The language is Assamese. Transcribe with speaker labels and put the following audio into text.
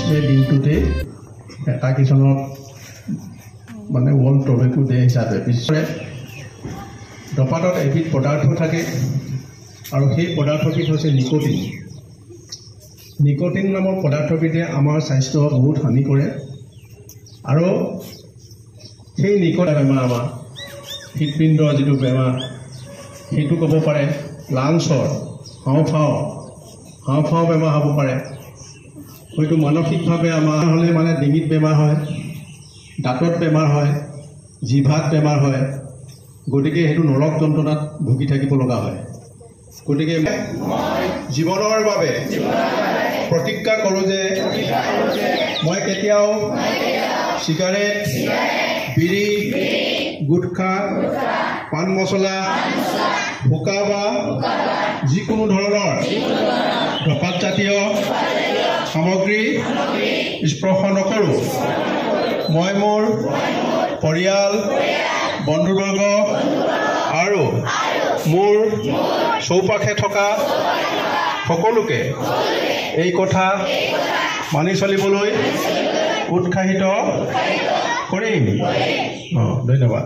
Speaker 1: বিশ্বে দিনটোতে এটা কিচনত মানে ৱৰ্ল্ড টবেকো ডে হিচাপে বিশ্বৰে ধঁপাতত এবিধ পদাৰ্থ থাকে আৰু সেই পদাৰ্থবিধ হৈছে নিকোটিন। নিকোটিন নামৰ পদাৰ্থবিধে আমাৰ স্বাস্থ্য বহুত হানি কৰে আৰু সেই নিকোটিন বেমাৰ আমাৰ হৃদপিণ্ডৰ যিটো বেমাৰ সেইটো ক'ব পাৰে, লাঞ্চৰ হাওঁফাওঁ বেমাৰ হ'ব পাৰে, হয়তো মানসিকভাৱে আমাৰ হ'লে মানে ডিঙিত বেমাৰ হয়, দাঁতত বেমাৰ হয়, জিভাত বেমাৰ হয়, গতিকে সেইটো নৰক যন্ত্ৰণাত ভুগি থাকিব লগা হয়। গতিকে জীৱনৰ বাবে প্ৰতিজ্ঞা কৰোঁ যে মই কেতিয়াও চিগাৰেট, বিড়ি, গুটখা, পাণ মছলা, হুকা বা যিকোনো ধৰণৰ ধঁপাতজাতীয় সামগ্ৰী স্পৰ্শ নকৰোঁ। মই মোৰ পৰিয়াল, বন্ধুবৰ্গ আৰু মোৰ চৌপাশে থকা সকলোকে এই কথা মানি চলিবলৈ উৎসাহিত কৰিম। ধন্যবাদ।